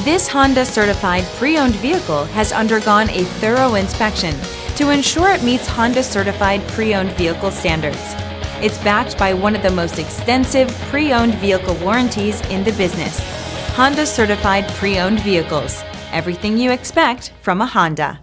This Honda certified pre-owned vehicle has undergone a thorough inspection to ensure it meets Honda certified pre-owned vehicle standards. It's backed by one of the most extensive pre-owned vehicle warranties in the business. Honda certified pre-owned vehicles. Everything you expect from a Honda.